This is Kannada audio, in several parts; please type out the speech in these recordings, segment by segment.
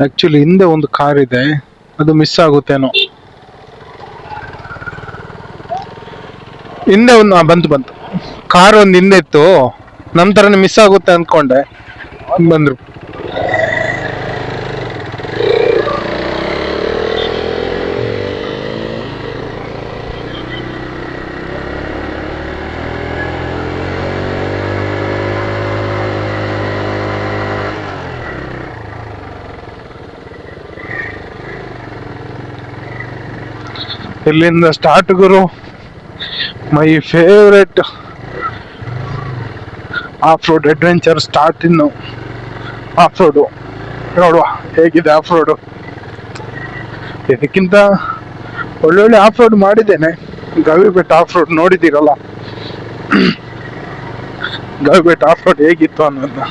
ಆಕ್ಚುಲಿ ಹಿಂದೆ ಒಂದು ಕಾರ್ ಇದೆ, ಅದು ಮಿಸ್ ಆಗುತ್ತೇನೋ. ಹಿಂದೆ ಒಂದು ಬಂತು ಕಾರ್ ಒಂದು ಹಿಂದೆ ಇತ್ತು, ನಮ್ ತರನೇ ಮಿಸ್ ಆಗುತ್ತೆ ಅನ್ಕೊಂಡೆ, ಬಂದ್ರು. ಇಲ್ಲಿಂದ start Guru, my favourite of road adventure start. ಇನ್ನು ಆಫ್ ರೋಡು ನೋಡುವ ಹೇಗಿದೆ ಆಫ್ ರೋಡು. ಇದಕ್ಕಿಂತ ಒಳ್ಳೊಳ್ಳೆ ಆಫ್ ರೋಡ್ ಮಾಡಿದ್ದೇನೆ. ಗವಿಬೆಟ್ಟ ಆಫ್ ರೋಡ್ ನೋಡಿದ್ದೀರಲ್ಲ, ಗವಿಬೆಟ್ಟ ಆಫ್ ರೋಡ್ ಹೇಗಿತ್ತು ಅನ್ನೋದನ್ನ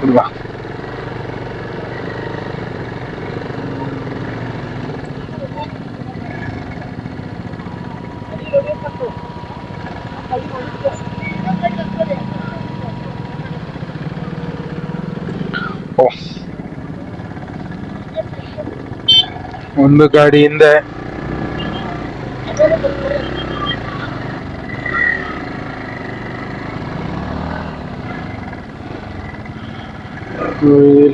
ಅಲ್ವಾ. ಒಂದು ಗಾಡಿ ಹಿಂದೆ,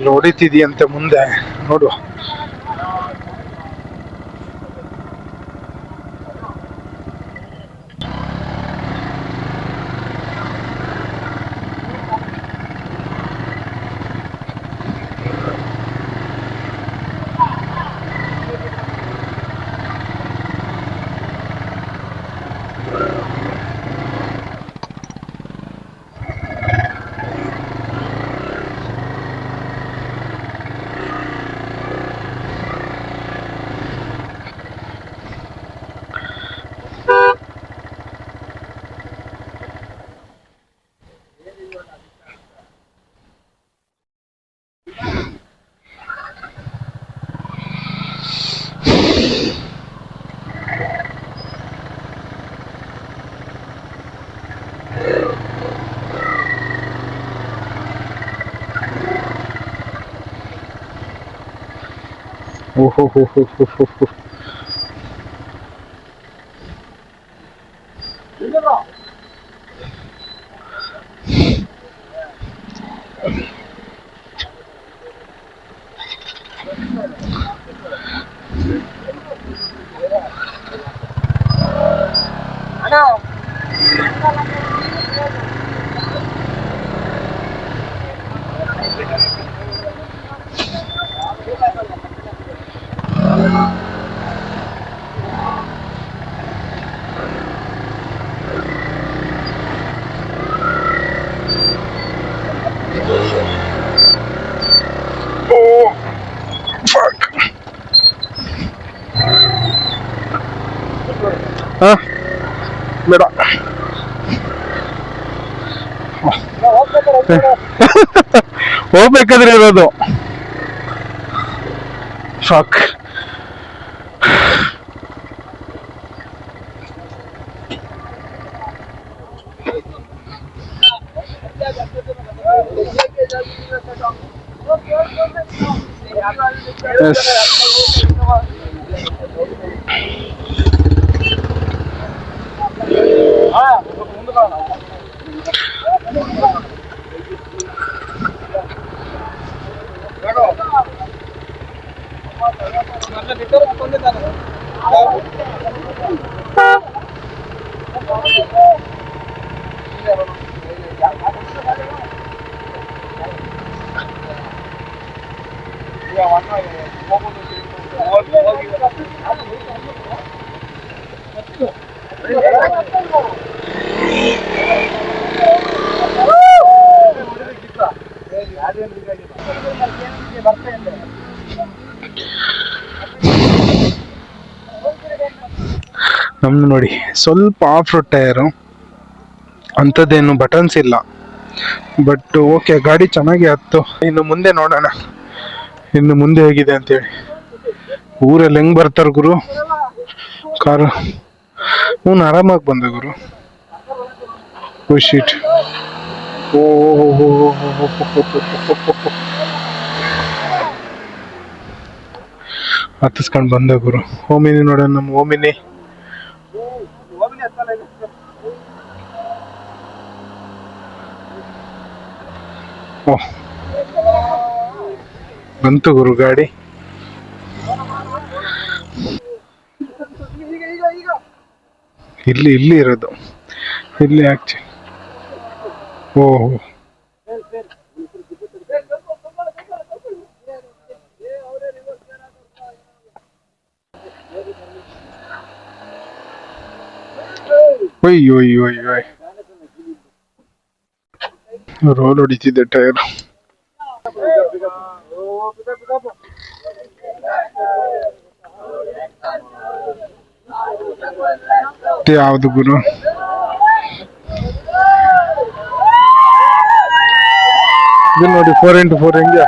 ನೋಡಿತಿದೀಯಂತೆ ಮುಂದೆ ನೋಡುವ. ಓಹೋ ಹೋ ಹೋ ಹೋ ಹೋ ಹೋ. ಬೇಡ, ಹೋಗ್ಬೇಕಾದ್ರೆ ಇರೋದು ಸಾಕ್. ನಮ್ದು ನೋಡಿ ಸ್ವಲ್ಪ ಆಫ್ ರೋಡ್ ಟೈರು, ಅಂಥದ್ದೇನು ಬಟನ್ಸ್ ಇಲ್ಲ, ಬಟ್ ಓಕೆ ಗಾಡಿ ಚೆನ್ನಾಗಿ ಹತ್ತು. ಇನ್ನು ಮುಂದೆ ನೋಡೋಣ, ಇನ್ನು ಮುಂದೆ ಹೇಗಿದೆ ಅಂತೇಳಿ. ಊರಲ್ಲಿ ಹೆಂಗ್ ಬರ್ತಾರ ಗುರು ಕಾರು? ಆರಾಮಾಗಿ ಬಂದ ಗುರು. ಓ ಶೀಟ್, ಓ ಹತ್ತಿಸ್ಕೊಂಡು ಬಂದೆ ಗುರು. ಓಮಿನಿ ನೋಡೋಣ, ನಮ್ಮ ಓಮಿನಿ. ಓಹ್, ಬಂತು ಗುರು ಗಾಡಿ. ಇಲ್ಲಿ ಇರೋದು, ಇಲ್ಲಿ ಆಕ್ಚುಲಿ. ಓಹೋ, ಒಯ್ಯೋ ಅಯ್ಯೋ ಅಯ್ಯೋ, ರೋಲ್ ಹೊಡಿತಿದ್ದೆ ಟೈರ್. ಯಾವ್ದು ಗುರು? ಇದು ನೋಡಿ 4x4 ಹೆಂಗೆ.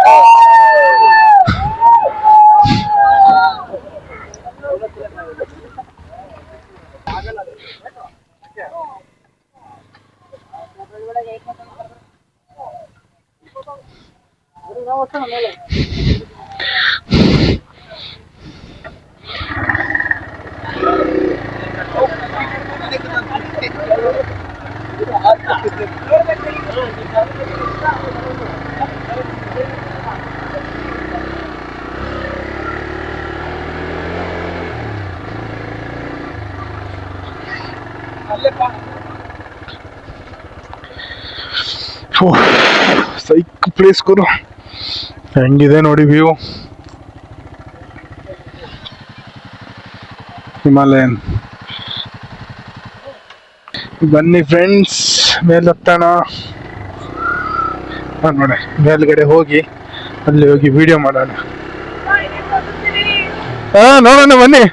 ಸೈಕ್ ಪ್ಲೇಸ್ ಗುರು, ಹೆಂಗಿದೆ ನೋಡಿ ವ್ಯೂ. ಹಿಮಾಲಯನ್. ಬನ್ನಿ ಫ್ರೆಂಡ್ಸ್, ಮೇಲೆ ಹತ್ತೋಣ. ನೋಡಿ ಮೇಲ್ಗಡೆ ಹೋಗಿ ಅಲ್ಲಿ ಹೋಗಿ ವಿಡಿಯೋ ಮಾಡೋಣ. ನೋಡೋಣ ಬನ್ನಿ.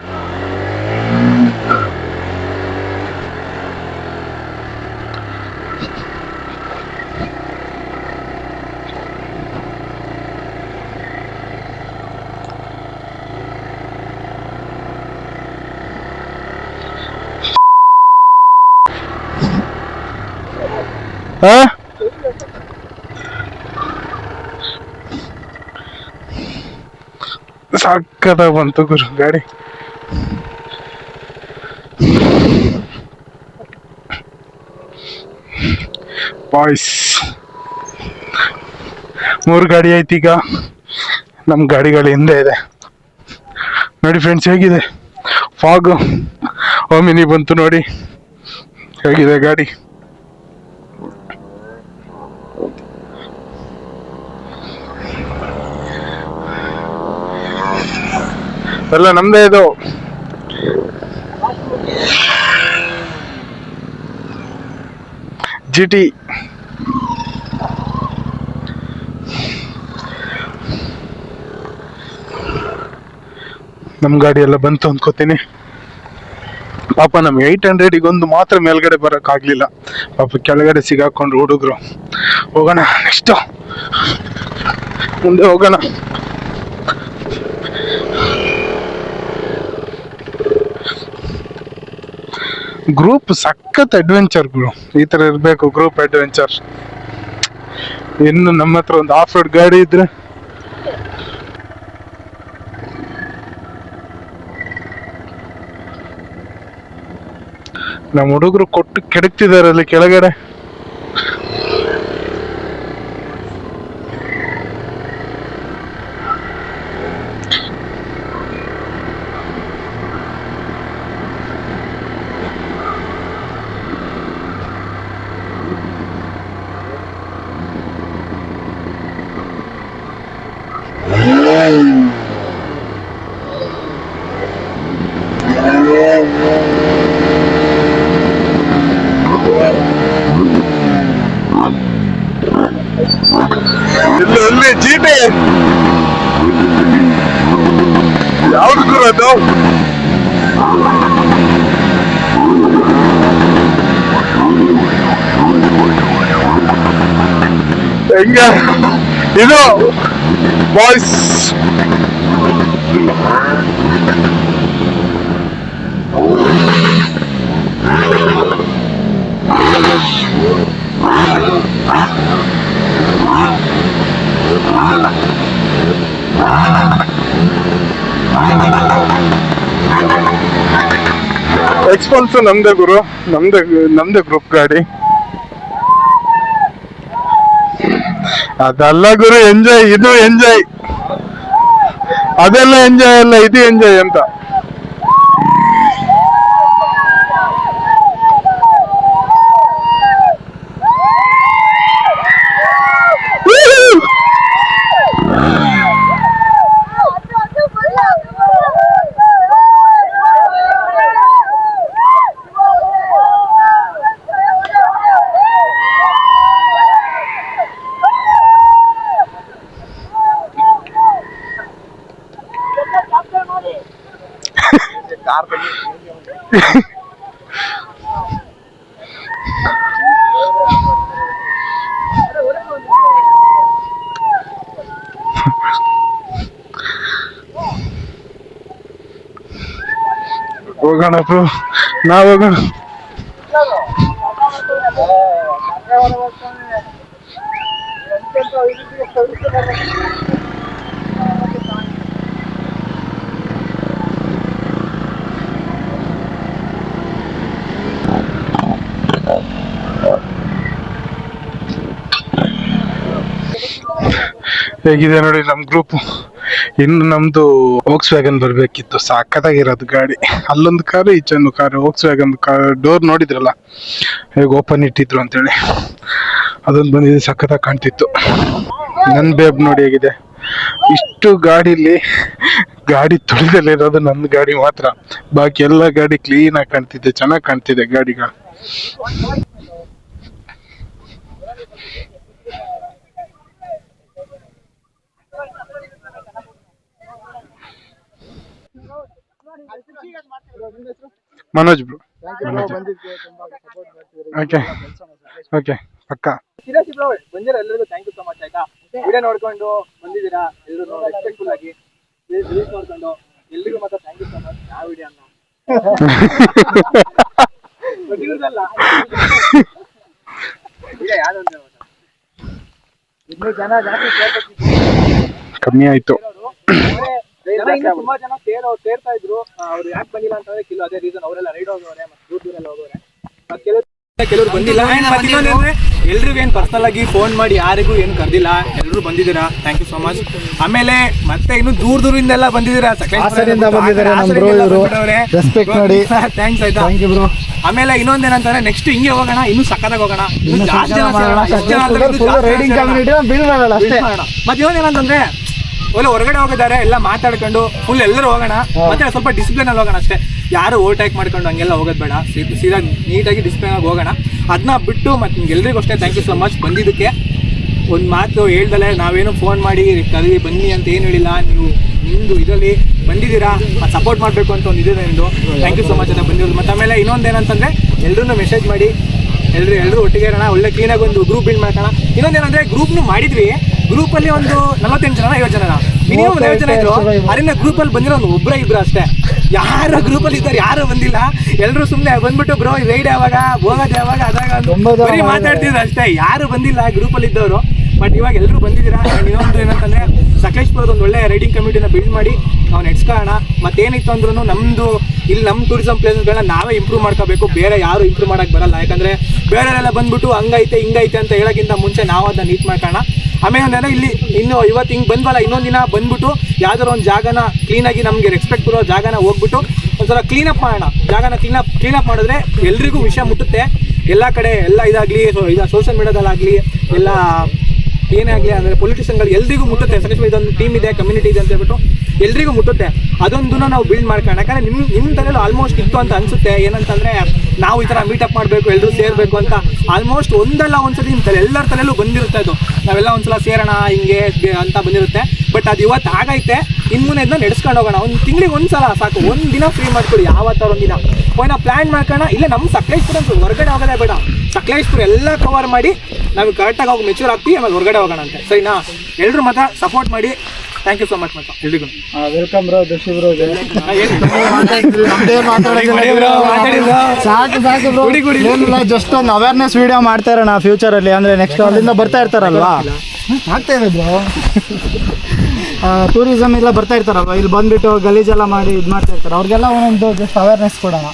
ಸಕ್ಕತ್ತಾಗಿ ಬಂತು ಗುರು ಗಾಡಿ. ಬಾಯ್ಸ್, 3 ಗಾಡಿ ಐತಿ ಈಗ. ನಮ್ಮ ಗಾಡಿಗಳು ಹಿಂದೆ ಇದೆ ನೋಡಿ ಫ್ರೆಂಡ್ಸ್. ಹೇಗಿದೆ ಫಾಗ್? ಓಮಿನಿ ಬಂತು ನೋಡಿ, ಹೇಗಿದೆ ಗಾಡಿ. ಎಲ್ಲ ನಮ್ದೇ ಇದು. GT. ನಮ್ ಗಾಡಿ ಎಲ್ಲ ಬಂತು ಅಂದ್ಕೋತೀನಿ. ಪಾಪ ನಮ್ 800 ಮಾತ್ರ ಮೇಲ್ಗಡೆ ಬರಕ್ ಆಗ್ಲಿಲ್ಲ. ಪಾಪ ಕೆಳಗಡೆ ಸಿಗಾಕೊಂಡ್ರು ಹುಡುಗರು. ಹೋಗೋಣ ನೆಕ್ಸ್ಟ್, ಮುಂದೆ ಹೋಗೋಣ. ಗ್ರೂಪ್ ಸಖತ್ ಅಡ್ವೆಂಚರ್ಗಳು ಈ ತರ ಇರ್ಬೇಕು, ಗ್ರೂಪ್ ಅಡ್ವೆಂಚರ್. ಇನ್ನು ನಮ್ಮ ಹತ್ರ ಒಂದು ಆಫ್ ರೋಡ್ ಗಾಡಿ ಇದ್ರೆ ನಮ್ಮ ಹುಡುಗರು ಕೊಟ್ಟು ಕೆಡಕ್ತಿದಾರೆ ಅಲ್ಲಿ ಕೆಳಗಡೆ. ಇಲ್ಲಿ ಜೀಟಿ ಯಾವ್ದು ಗುರದು? ಹೆಂಗ ಇದು ಬಾಯ್ಸ್? ಎಕ್ಸ್ಪಲ್ಸ್ ನಮ್ದೇ ಗುರು, ನಮ್ದೇ ಗ್ರೂಪ್ ಗಾಡಿ. ಅದಲ್ಲ ಗುರು ಎಂಜಾಯ್, ಇದು ಎಂಜಾಯ್. ಅದೆಲ್ಲ ಎಂಜಾಯ್ ಅಲ್ಲ, ಇದು ಎಂಜಾಯ್ ಅಂತ. ಹೋಗೋಣ ಬ್ರೋ, ನಾವು ಹೋಗೋಣ. ಹೇಗಿದೆ ನೋಡಿ ನಮ್ ಗ್ರೂಪ್. ಇನ್ನು ನಮ್ದು ವೋಕ್ಸ್ ವ್ಯಾಗನ್ ಬರ್ಬೇಕಿತ್ತು, ಸಾಕತ್ತಾಗಿರೋದು ಗಾಡಿ. ಅಲ್ಲೊಂದು ಕಾರು, ಈಚೊಂದು ಕಾರು. ವೋಕ್ಸ್ ವ್ಯಾಗನ್ ಡೋರ್ ನೋಡಿದ್ರಲ್ಲ ಹೇಗೆ ಓಪನ್ ಇಟ್ಟಿದ್ರು ಅಂತೇಳಿ, ಅದೊಂದು ಬಂದಿದೆ, ಸಖತ್ತಾಗಿ ಕಾಣ್ತಿತ್ತು. ನನ್ ಬೇಬ್ ನೋಡಿ ಹೇಗಿದೆ. ಇಷ್ಟು ಗಾಡಿಲಿ ಗಾಡಿ ತುಳಿದಲ್ಲಿರೋದು ನನ್ನ ಗಾಡಿ ಮಾತ್ರ, ಬಾಕಿ ಎಲ್ಲ ಗಾಡಿ ಕ್ಲೀನ್ ಆಗಿ ಕಾಣ್ತಿದೆ, ಚೆನ್ನಾಗಿ ಕಾಣ್ತಿದೆ ಗಾಡಿಗಳು. ಮನೋಜ್ ಬ್ರೋ, ಓಕೆ ಓಕೆ, ಪಕ್ಕ. ಬಂದಿರ ಎಲ್ಲರಿಗೂ ಥ್ಯಾಂಕ್ ಯು ಸೊ ಮಚ್. ಆಯ್ತಾ, ವಿಡಿಯೋ ನೋಡ್ಕೊಂಡು ಬಂದಿದ್ದೀರಾ ಎಲ್ಲರೂ ರೆಸ್ಪೆಕ್ಟ್ಫುಲ್ ಆಗಿ ರಿಲೀಸ್ ನೋಡ್ಕೊಂಡು ಎಲ್ರಿಗೂ ಮಾತ್ರ ಥ್ಯಾಂಕ್ ಯು ಸೊ ಮಚ್. ಯಾವ ವಿಡಿಯೋ ಅನ್ನ ಇನ್ನೂ ಜನ ಜಾಸ್ತಿ ಕಮ್ಮಿ ಆಯ್ತು. ತುಂಬಾ ಜನ ಸೇರ್ತಾ ಇದ್ರು. ಅವ್ರು ಯಾಕೆ ಬಂದಿಲ್ಲ ಅಂತಂದ್ರೆ ಕೆಲವು ಅದೇ ರೀಸನ್, ಅವರೆಲ್ಲ ರೈಡ್ ಹೋಗೋರೆ ಮತ್ತೆ ದೂರ ಹೋಗೋರೆ. ಕೆಲವರು ಬಂದಿಲ್ಲ. ಎಲ್ರಿಗೂ ಏನ್ ಪರ್ಸನಲ್ ಆಗಿ ಫೋನ್ ಮಾಡಿ ಯಾರಿಗೂ ಏನು ಕರ್ದಿಲ್ಲ, ಎಲ್ಲರೂ ಬಂದಿದ್ದೀರಾ, ಥ್ಯಾಂಕ್ ಯು ಸೋ ಮಚ್. ಆಮೇಲೆ ಮತ್ತೆ ಇನ್ನು ದೂರದಿಂದೆಲ್ಲ ಬಂದಿದ್ದೀರಾ, ಥ್ಯಾಂಕ್ಸ್ ಆಯ್ತಾ. ಆಮೇಲೆ ಇನ್ನೊಂದೇನಂತಂದ್ರೆ ನೆಕ್ಸ್ಟ್ ಹಿಂಗೆ ಹೋಗೋಣ, ಇನ್ನು ಸಕ್ಕತ್ತಾಗಿ ಹೋಗೋಣ, ಇನ್ನು ಜಾಸ್ತಿ ಜನ ಮತ್ತೆ ಇನ್ನೊಂದೇನಂತಂದ್ರೆ ಒಳ್ಳೆ ಹೊರಗಡೆ ಹೋಗಿದ್ದಾರೆ, ಎಲ್ಲ ಮಾತಾಡ್ಕೊಂಡು ಫುಲ್ ಎಲ್ಲರೂ ಹೋಗೋಣ. ಮತ್ತೆ ಸ್ವಲ್ಪ ಡಿಸಿಪ್ಲಿನ್ ಅಲ್ಲಿ ಹೋಗೋಣ ಅಷ್ಟೇ. ಯಾರು ಓವರ್ಟೇಕ್ ಮಾಡ್ಕೊಂಡು ಹಂಗೆಲ್ಲ ಹೋಗೋದು ಬೇಡ, ಸೀದಾ ನೀಟಾಗಿ ಡಿಸಿಪ್ಲಿನ್ ಆಗಿ ಹೋಗೋಣ. ಅದನ್ನ ಬಿಟ್ಟು ಮತ್ತೆ ನಿಮ್ಗೆ ಎಲ್ರಿಗೂ ಅಷ್ಟೇ ಥ್ಯಾಂಕ್ ಯು ಸೊ ಮಚ್ ಬಂದಿದ್ದಕ್ಕೆ. ಒಂದು ಮಾತು ಹೇಳ್ದಲೆ ನಾವೇನು ಫೋನ್ ಮಾಡಿ ಕರೀ ಬನ್ನಿ ಅಂತ ಏನು ಹೇಳಿಲ್ಲ. ನೀವು ನಿಮ್ಮದು ಇದರಲ್ಲಿ ಬಂದಿದ್ದೀರಾ, ಅದು ಸಪೋರ್ಟ್ ಮಾಡಬೇಕು ಅಂತ ಒಂದು ಇದೆ ನಿಮ್ಮದು. ಥ್ಯಾಂಕ್ ಯು ಸೊ ಮಚ್ ಅಂತ ಬಂದಿರೋದು. ಮತ್ತು ಆಮೇಲೆ ಇನ್ನೊಂದೇನಂತಂದರೆ ಎಲ್ಲರೂ ಮೆಸೇಜ್ ಮಾಡಿ ಎಲ್ಲರೂ ಒಟ್ಟಿಗೆ ಇರೋಣ, ಒಳ್ಳೆ ಕ್ಲೀನಾಗಿ ಒಂದು ಗ್ರೂಪ್ ಬಿಲ್ಡ್ ಮಾಡ್ಕೋಣ. ಇನ್ನೊಂದೇನಂದರೆ ಗ್ರೂಪ್ನು ಮಾಡಿದ್ವಿ, ಗ್ರೂಪಲ್ಲಿ ಒಂದು 48 ಜನ 50 ಜನ ಮಿನಿಮಮ್ 50 ಜನ ಇದ್ರು. ಅದರಿಂದ ಗ್ರೂಪಲ್ಲಿ ಬಂದಿರೋ ಒಂದು ಒಬ್ಬರೇ ಇಬ್ರು ಅಷ್ಟೇ. ಯಾರು ಗ್ರೂಪಲ್ಲಿ ಇದ್ದಾರೆ ಯಾರು ಬಂದಿಲ್ಲ. ಎಲ್ಲರೂ ಸುಮ್ಮನೆ ಬಂದ್ಬಿಟ್ಟು ಬ್ರೋ ರೈಡ್ ಯಾವಾಗ ಹೋಗೋದು ಯಾವಾಗ ಅದಾಗ ಬರೀ ಮಾತಾಡ್ತಿದ್ರು ಅಷ್ಟೇ, ಯಾರು ಬಂದಿಲ್ಲ ಗ್ರೂಪಲ್ಲಿ ಇದ್ದವರು. ಬಟ್ ಇವಾಗ ಎಲ್ಲರೂ ಬಂದಿದ್ದೀರಾ. ಇನ್ನೊಂದು ಏನಂತಂದರೆ ಸಕಲೇಶ್ಪುರದ ಒಂದು ಒಳ್ಳೆ ರೈಡಿಂಗ್ ಕಮ್ಯುನಿಟಿನ ಬಿಲ್ಡ್ ಮಾಡಿ ನಾವು ನೆಡ್ಸ್ಕೊಳ್ಳೋಣ. ಮತ್ತೇನಿತ್ತು ಅಂದ್ರೂ ನಮ್ಮದು ಇಲ್ಲಿ ನಮ್ಮ ಟೂರಿಸಂ ಪ್ಲೇಸ್ಗಳನ್ನ ನಾವೇ ಇಂಪ್ರೂವ್ ಮಾಡ್ಕೋಬೇಕು, ಬೇರೆ ಯಾರು ಇಂಪ್ರೂವ್ ಮಾಡೋಕ್ಕೆ ಬರಲ್ಲ. ಯಾಕಂದರೆ ಬೇರೆಯವರೆಲ್ಲ ಬಂದ್ಬಿಟ್ಟು ಹಂಗೈತೆ ಹಿಂಗೈತೆ ಅಂತ ಹೇಳೋಕ್ಕಿಂತ ಮುಂಚೆ ನಾವು ಅದನ್ನ ನೀಟ್ ಮಾಡ್ಕೋಣ. ಆಮೇಲೆ ಒಂದೇನೋ ಇಲ್ಲಿ ಇನ್ನು ಇವತ್ತು ಹಿಂಗೆ ಬಂದ್ವಲ್ಲ, ಇನ್ನೊಂದು ದಿನ ಬಂದ್ಬಿಟ್ಟು ಯಾವ್ದಾರು ಒಂದು ಜಾಗನ ಕ್ಲೀನಾಗಿ ನಮಗೆ ರೆಸ್ಪೆಕ್ಟ್ ಕೊಡೋ ಜಾಗನ ಹೋಗ್ಬಿಟ್ಟು ಒಂಥರ ಕ್ಲೀನಪ್ ಮಾಡೋಣ. ಜಾಗನ ಕ್ಲೀನಪ್ ಮಾಡಿದ್ರೆ ಎಲ್ರಿಗೂ ವಿಷಯ ಮುಟ್ಟುತ್ತೆ. ಎಲ್ಲ ಕಡೆ ಎಲ್ಲ ಇದಾಗಲಿ, ಸೋಷಿಯಲ್ ಮೀಡಿಯಾದಲ್ಲಾಗಲಿ, ಎಲ್ಲ ಏನೇ ಆಗಲಿ ಅಂದರೆ ಪೊಲಿಟಿಷನ್ಗಳು ಎಲ್ರಿಗೂ ಮುಟ್ಟುತ್ತೆ. ಸಕಲೇಶ್ಪುರ ಇದೊಂದು ಟೀಮ್ ಇದೆ, ಕಮ್ಯುನಿಟಿ ಇದೆ ಅಂತ ಹೇಳ್ಬಿಟ್ಟು ಎಲ್ರಿಗೂ ಮುಟ್ಟುತ್ತೆ. ಅದೊಂದನ್ನು ನಾವು ಬಿಲ್ಡ್ ಮಾಡ್ಕೊಳ್ಳೋಣ. ಯಾಕಂದರೆ ನಿಮ್ಮ ತಲೆಯಲ್ಲೂ ಆಲ್ಮೋಸ್ಟ್ ಇತ್ತು ಅಂತ ಅನಿಸುತ್ತೆ. ಏನಂತಂದರೆ ನಾವು ಈ ಥರ ಮೀಟಪ್ ಮಾಡಬೇಕು, ಎಲ್ಲರೂ ಸೇರಬೇಕು ಅಂತ ಆಲ್ಮೋಸ್ಟ್ ಒಂದಲ್ಲ ಒಂದ್ಸತಿ ನಿಮ್ಮ ಎಲ್ಲರ ತಲೆಯಲ್ಲೂ ಬಂದಿರುತ್ತೆ. ಅದು ನಾವೆಲ್ಲ ಒಂದ್ಸಲ ಸೇರೋಣ ಹಿಂಗೆ ಅಂತ ಬಂದಿರುತ್ತೆ. ಬಟ್ ಅದು ಇವತ್ತು ಆಗೈತೆ. ಇನ್ಮುನೆ ಇದನ್ನ ನಡೆಸ್ಕೊಂಡು ಹೋಗೋಣ. ಒಂದು ತಿಂಗಳಿಗೆ ಒಂದ್ಸಲ ಸಾಕು, ಒಂದು ದಿನ ಫ್ರೀ ಮಾಡ್ಕೊಳ್ಳಿ, ಯಾವತ್ತಾರು ಒಂದಿನ ನಾವು ಪ್ಲ್ಯಾನ್ ಮಾಡ್ಕೋಣ. ಇಲ್ಲ ನಮ್ಮ ಸಕಲೇಶ್ಪುರ ಅಂತ ಹೊರಗಡೆ ಹೋಗೋದೇ ಬೇಡ, ಸಕಲೇಶ್ಪುರ ಎಲ್ಲ ಕವರ್ ಮಾಡಿ ನಾವು ಕರೆಕ್ಟಾಗಿ ಹೋಗಿ ಮೆಚೂರ್ ಆಗ್ತೀವಿ, ಆಮೇಲೆ ಹೊರಗಡೆ ಹೋಗೋಣ ಅಂತೆ. ಸರಿನಾ? ಎಲ್ಲರೂ ಮಾತ್ರ ಸಪೋರ್ಟ್ ಮಾಡಿ. ಥ್ಯಾಂಕ್ ಯು ಸೊ ಮಚ್ ಮಾತ್ರ ಎಲ್ರಿಗೂ. Welcome bro, Darshi bro. ಸಾಕು ಬ್ರೋ, ಏನಿಲ್ಲ, ಜಸ್ಟ್ ಒಂದು ಅವೇರ್ನೆಸ್ ವಿಡಿಯೋ ಮಾಡ್ತಾ ಇರೋಣ ಫ್ಯೂಚರಲ್ಲಿ. ಅಂದರೆ ನೆಕ್ಸ್ಟ್ ಅಲ್ಲಿಂದ ಬರ್ತಾ ಇರ್ತಾರಲ್ವಾ, ಆಗ್ತಾ ಇದೆ ಬ್ರೋ. ಟೂರಿಸಮ್ ಎಲ್ಲ ಬರ್ತಾ ಇರ್ತಾರಲ್ವ, ಇಲ್ಲಿ ಬಂದುಬಿಟ್ಟು ಗಲೀಜೆಲ್ಲ ಮಾಡಿ ಇದು ಮಾಡ್ತಾ ಇರ್ತಾರೆ. ಅವ್ರಿಗೆಲ್ಲ ಒಂದೊಂದು ಜಸ್ಟ್ ಅವೇರ್ನೆಸ್ ಕೊಡೋಣ,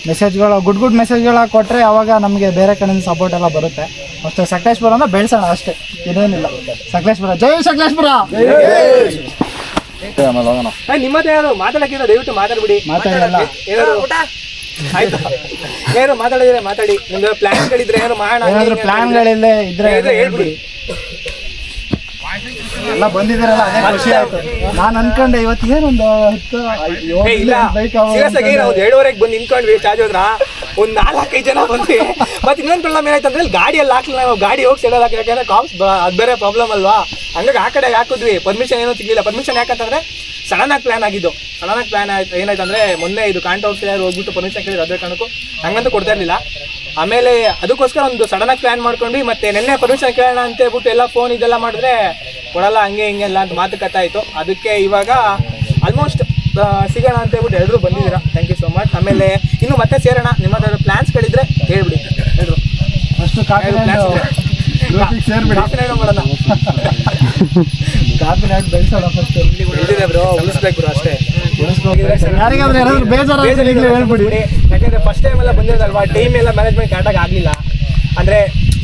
ಮೆಸೇಜ್ಗಳು ಗುಡ್ ಮೆಸೇಜ್ಗಳು ಕೊಟ್ಟರೆ ಅವಾಗ ನಮಗೆ ಬೇರೆ ಕಡೆಯಿಂದ ಸಪೋರ್ಟ್ ಎಲ್ಲ ಬರುತ್ತೆ. ಅಷ್ಟೇ, ಸಕಲೇಶ್ಪುರನ ಬೆಳೆಸೋಣ ಅಷ್ಟೇ, ಇದೇನಿಲ್ಲ. ಸಕಲೇಶ್ಪುರ, ಜೈ ಸಕಲೇಶ್ಪುರ. ನಿಮ್ಮದೇ ಯಾರು ಮಾತಾಡಕ್ಕಿಲ್ಲ, ದಯವಿಟ್ಟು ಮಾತಾಡ್ಬಿಡಿ. ಮಾತಾಡಲ್ಲ, ಆಯ್ತು, ಏನು ಮಾತಾಡಿದ್ರೆ ಮಾತಾಡಿ. ನಿಮ್ಗೆ ಪ್ಲಾನ್ಗಳಿದ್ರೆ ಏನು ಮಾಡೋಣ, ಏನಾದರೂ ಪ್ಲಾನ್ಗಳಿಲ್ಲ ಇದ್ರೆ ಹೇಳ್ಬಿಡಿ. ಎಲ್ಲ ಬಂದಿದ್ದಾರಲ್ಲ, ಅದೇ ಖುಷಿ ಆಯ್ತು. ನಾನು ಅನ್ಕೊಂಡೆ ಇವತ್ತು ಏನೊಂದು 10 ಇಲ್ಲ ಬೈಕ್ ಸೀರಿಯಸ್ ಆಗಿ ನಾವು 7:30 ಬಂದು ನಿಂತ್ಕೊಂಡ್ವಿ ಚಾರ್ಜ್ ಹೋದ್ರ, ಒಂದು 4-5 ಜನ ಬಂದ್ವಿ. ಮತ್ತೆ ಇನ್ನೊಂದು ಪ್ರಾಬ್ಲಮ್ ಏನಾಯ್ತು ಅಂದ್ರೆ ಗಾಡಿಯಲ್ಲಿ ಹಾಕ್ಲಿಲ್ಲ, ನಾವು ಗಾಡಿ ಹೋಗಿ ಸೈಡಲ್ಲಿ ಹಾಕಿ, ಯಾಕಂದ್ರೆ ಕಾಪ್ಸ್ ಅದು ಬೇರೆ ಪ್ರಾಬ್ಲಮ್ ಅಲ್ವಾ. ಹಂಗಾಗಿ ಆ ಕಡೆ ಹಾಕಿದ್ವಿ, ಪರ್ಮಿಷನ್ ಏನೂ ಸಿಗ್ಲಿಲ್ಲ. ಪರ್ಮಿಷನ್ ಯಾಕಂತಂದ್ರೆ ಸಡನ್ ಆಗಿ ಪ್ಲಾನ್ ಆಗಿದ್ದು. ಸಡನ್ ಆಗಿ ಪ್ಲಾನ್ ಆಯ್ತು. ಏನಾಯ್ತು ಅಂದ್ರೆ ಮೊನ್ನೆ ಇದು ಕಾಂಟೌನ್ಸ್ ಯಾರು ಹೋಗ್ಬಿಟ್ಟು ಪರ್ಮಿಷನ್ ಕೇಳಿದ್ರು, ಅದೇ ಕಾರಣಕ್ಕೂ ಹಂಗಂತೂ ಕೊಡ್ತಾ ಇರಲಿಲ್ಲ. ಆಮೇಲೆ ಅದಕ್ಕೋಸ್ಕರ ಒಂದು ಸಡನ್ ಆಗಿ ಪ್ಲಾನ್ ಮಾಡ್ಕೊಂಡ್ವಿ. ಮತ್ತೆ ನಿನ್ನೆ ಪರ್ಮಿಷನ್ ಕೇಳೋಣ ಅಂತ ಹೇಳ್ಬಿಟ್ಟು ಎಲ್ಲ ಫೋನ್ ಇದೆಲ್ಲ ಮಾಡಿದ್ರೆ ಕೊಡಲ್ಲ, ಹಂಗೆ ಹಿಂಗೆ ಎಲ್ಲ ಅಂತ ಮಾತುಕತೆ ಆಯಿತು. ಅದಕ್ಕೆ ಇವಾಗ ಆಲ್ಮೋಸ್ಟ್ ಸಿಗೋಣ ಅಂತ ಹೇಳ್ಬಿಟ್ಟು ಎಲ್ಲರೂ ಬಂದಿದ್ದೀರಾ, ಥ್ಯಾಂಕ್ ಯು ಸೋ ಮಚ್. ಆಮೇಲೆ ಇನ್ನು ಮತ್ತೆ ಸೇರೋಣ. ನಿಮ್ಮ ಹತ್ರ ಪ್ಲಾನ್ಸ್ಗಳಿದ್ರೆ ಹೇಳ್ಬಿಡಿ, ಹೇಳಿದ್ರು ಅಷ್ಟು ಕಾಫಿ ಕಾಫಿ ಮಾಡೋಣ. ಕಾಫಿ ನಾಡು ಬೆಳೆಸೋಣ ಫಸ್ಟ್. ಇಲ್ಲಿದೆ ಬ್ರೋ, ಉಳಿಸ್ಬೇಕು ಬ್ರೋ ಅಷ್ಟೇ. ಯಾರಿಗಾದ್ರೂ ಏನಾದ್ರು ಬೇಜಾರು ಹೇಳ್ಬಿಡಿ. ಯಾಕಂದ್ರೆ ಫಸ್ಟ್ ಟೈಮ್ ಎಲ್ಲ ಬಂದಿರೋದಲ್ವಾ, ಟೈಮ್ ಎಲ್ಲ ಮ್ಯಾನೇಜ್ಮೆಂಟ್ ಕರೆಕ್ಟಾಗಿ ಆಗಲಿಲ್ಲ. ಅಂದರೆ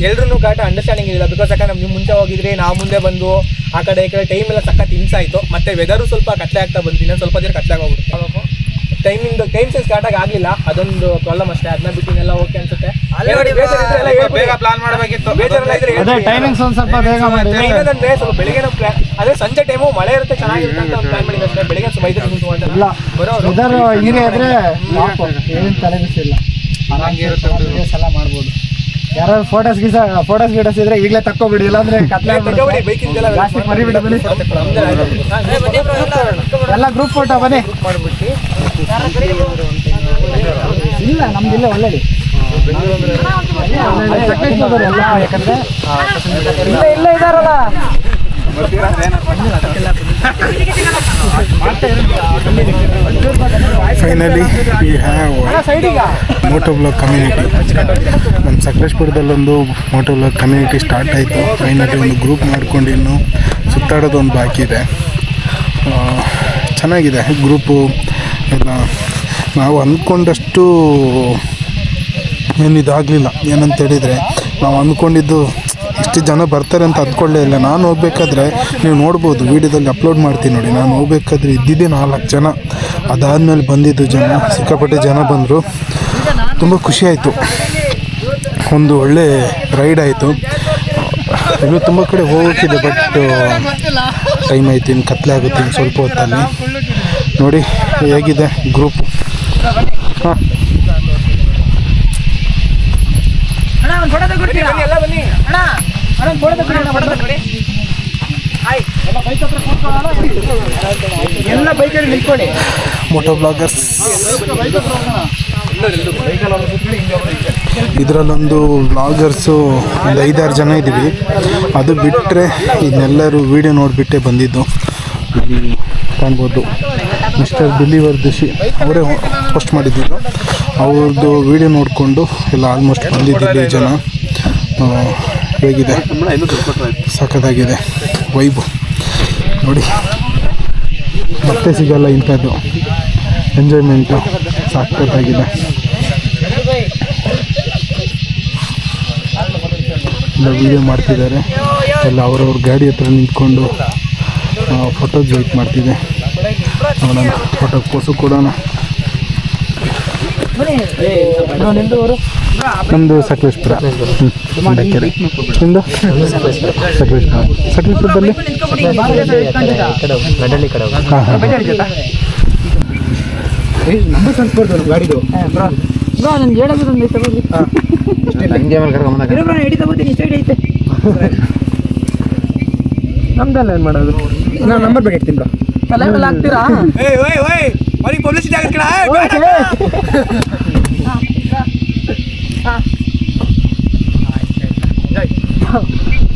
ಎಲ್ಲರೂ ಕರೆಕ್ಟ್ ಅಂಡರ್ಸ್ಟ್ಯಾಂಡಿಂಗ್ ಇಲ್ಲ. ಬಿಕಾಸ್ ಯಾಕಂದ್ರೆ ನೀವು ಮುಂಚೆ ಹೋಗಿದ್ರಿ, ನಾವು ಮುಂದೆ ಬಂದು ಆ ಕಡೆ ಈ ಕಡೆ ಟೈಮ್ ಎಲ್ಲ ಸಖತ್ ಹಿಂಸೆ ಆಯಿತು. ಮತ್ತು ವೆದರು ಸ್ವಲ್ಪ ಕತ್ಲೆ ಆಗ್ತಾ ಬಂತು, ಇನ್ನೊಂದು ಸ್ವಲ್ಪ ದಿನ ಕತ್ಲೆ ಹೋಗ್ಬಿಟ್ಟು ಟೈಮ್ ಸೆನ್ಸ್ ಕರೆಕ್ಟಾಗಿ ಆಗಲಿಲ್ಲ. ಅದೊಂದು ಪ್ರಾಬ್ಲಮ್ ಅಷ್ಟೇ. ಅದನ್ನ ಬಿಟ್ಟಿನೆಲ್ಲ ಓಕೆ ಅನ್ಸುತ್ತೆ. ಬೇಗ ಪ್ಲಾನ್ ಮಾಡಬೇಕಿತ್ತು. ಟೈಮಿಂಗ್ಸ್ ಒಂದು ಸ್ವಲ್ಪ ಬೇಗ ಮಾಡಿ. ಏನಂದ್ರೆ ಸ್ವಲ್ಪ ಬೆಳಿಗ್ಗೆ ಪ್ಲಾನ್, ಅದೇ ಸಂಜೆ ಟೈಮು ಮಳೆ ಇರುತ್ತೆ, ಚೆನ್ನಾಗಿರುತ್ತೆ ಅಂತ ಒಂದು ಪ್ಲಾನ್ ಮಾಡಿದ್ರೆ ಅಷ್ಟೇ. ಬೆಳಿಗ್ಗೆ ಸ್ವಲ್ಪ 5 ನಿಮಿಷ ಇಲ್ಲ ವೆದರ್ ಹೀಗೆ ಇದ್ರೆ ಏನು ತಲೆ ಬಿಸಿಲ್ಲ, ಎಲ್ಲ ಮಾಡ್ಬೋದು. ಯಾರು ಫೋಟೋಸ್ ಗೀಟೋಸ್ ಇದ್ರೆ ಈಗಲೇ ತಕ್ಕೊಬಿಡಿ, ಇಲ್ಲಾಂದ್ರೆ ಕತ್ಲೆ ಜಾಸ್ತಿ ಮರಿಬಿಡಿ. ಬನ್ನಿ ಎಲ್ಲ ಗ್ರೂಪ್ ಫೋಟೋ ಬನ್ನಿ. ಇಲ್ಲ ನಮ್ದಿಲ್ಲ ಒಳ್ಳೆಡಿ ಎಲ್ಲ, ಯಾಕಂದ್ರೆ ಇಲ್ಲ ಇದಾರಲ್ಲ. Finally we have moto blog community. ನಮ್ಮ ಸಕಲೇಶ್ಪುರದಲ್ಲೊಂದು ಮೋಟೋ ಬ್ಲಾಗ್ ಕಮ್ಯುನಿಟಿ ಸ್ಟಾರ್ಟ್ ಆಯಿತು. ಫೈನಲಿ ಒಂದು ಗ್ರೂಪ್ ಮಾಡ್ಕೊಂಡು ಇನ್ನು ಸುತ್ತಾಡೋದು ಒಂದು ಬಾಕಿ ಇದೆ. ಚೆನ್ನಾಗಿದೆ ಗ್ರೂಪು ಎಲ್ಲ. ನಾವು ಅಂದ್ಕೊಂಡಷ್ಟು ಏನು ಇದಾಗಲಿಲ್ಲ. ಏನಂತ ಹೇಳಿದರೆ ನಾವು ಅಂದ್ಕೊಂಡಿದ್ದು ಇಷ್ಟು ಜನ ಬರ್ತಾರೆ ಅಂತ ಅಂದ್ಕೊಳ್ಳೇ ಇಲ್ಲ. ನಾನು ಹೋಗ್ಬೇಕಾದ್ರೆ ನೀವು ನೋಡ್ಬೋದು, ವೀಡಿಯೋದಲ್ಲಿ ಅಪ್ಲೋಡ್ ಮಾಡ್ತೀನಿ ನೋಡಿ. ನಾನು ಹೋಗ್ಬೇಕಾದ್ರೆ ಇದ್ದಿದ್ದೇ 4 ಜನ. ಅದಾದಮೇಲೆ ಬಂದಿದ್ದು ಜನ ಸಿಕ್ಕಾಪಟ್ಟೆ ಜನ ಬಂದರು. ತುಂಬ ಖುಷಿ ಆಯಿತು. ಒಂದು ಒಳ್ಳೆ ರೈಡ್ ಆಯಿತು. ಇನ್ನೂ ತುಂಬ ಕಡೆ ಹೋಗೋಕ್ಕಿದೆ, ಬಟ್ ಟೈಮ್ ಆಯ್ತು, ಇನ್ನು ಕತ್ಲೆ ಆಗುತ್ತೆ ಇನ್ನು ಸ್ವಲ್ಪ ಹೊತ್ತಲ್ಲಿ. ನೋಡಿ ಹೇಗಿದೆ ಗ್ರೂಪ್. ಹಾಂ ಎಲ್ಲ ಬೈಕಲ್ಲಿ ನಿಂತ್ಕೊಳ್ಳಿ. ಮೋಟೋ ಬ್ಲಾಗರ್ಸ್ ಇದರಲ್ಲೊಂದು ಬ್ಲಾಗರ್ಸು ಒಂದು 5-6 ಜನ ಇದ್ದೀವಿ. ಅದು ಬಿಟ್ಟರೆ ಇದನ್ನೆಲ್ಲರೂ ವೀಡಿಯೋ ನೋಡಿಬಿಟ್ಟೇ ಬಂದಿದ್ದು. ಇಲ್ಲಿ ಕಾಣ್ಬೋದು ಮಿಸ್ಟರ್ ಬಿಲಿವರ್ ದಿಶಿ ಅವರೇ ಪೋಸ್ಟ್ ಮಾಡಿದ್ದರು. ಅವ್ರದ್ದು ವೀಡಿಯೋ ನೋಡಿಕೊಂಡು ಎಲ್ಲ ಆಲ್ಮೋಸ್ಟ್ ಬಂದಿದ್ದಿಲ್ಲಿ ಜನ. ಹೇಗಿದೆ, ಸಖತ್ತಾಗಿದೆ ವೈಬು ನೋಡಿ. ಮತ್ತೆ ಸಿಗಲ್ಲ ಇಂಥದ್ದು ಎಂಜಾಯ್ಮೆಂಟು, ಸಖತ್ತಾಗಿದೆ. ಎಲ್ಲ ವೀಡಿಯೋ ಮಾಡ್ತಿದ್ದಾರೆ. ಎಲ್ಲ ಅವರವ್ರ ಗಾಡಿ ಹತ್ರ ನಿಂತ್ಕೊಂಡು ಫೋಟೋಸ್ ವೆಯ್ಟ್ ಮಾಡ್ತಿದ್ದೆ. ನೋಡೋಣ, ಫೋಟೋ ಪೋಸು ಕೊಡೋಣ. ನಮ್ಮದು ಸಕಲೇಶ್ಪುರ. ನಿಮ್ಮದು ಸಕಲೇಶ್ಪುರ. ಸಕಲೇಶ್ಪುರದಲ್ಲಿ ಹಾಂ ಹಾಂ ನಂಬರ್ ಟ್ರಾನ್ಸ್ಪೋರ್ಟ್ ಗಾಡಿದು ನನಗೆ ಹೇಳೋದು ನಮ್ದಲ್ಲ ಏನು ಮಾಡೋದು. ನಾನು ನಂಬರ್ ಬೇಕಾಗ್ತೀನಿ ಬ್ರೋ. ಆಗ್ತೀರಾ ಪಬ್ಲಿಸಿಟಿ ಆಗುತ್ತೆ.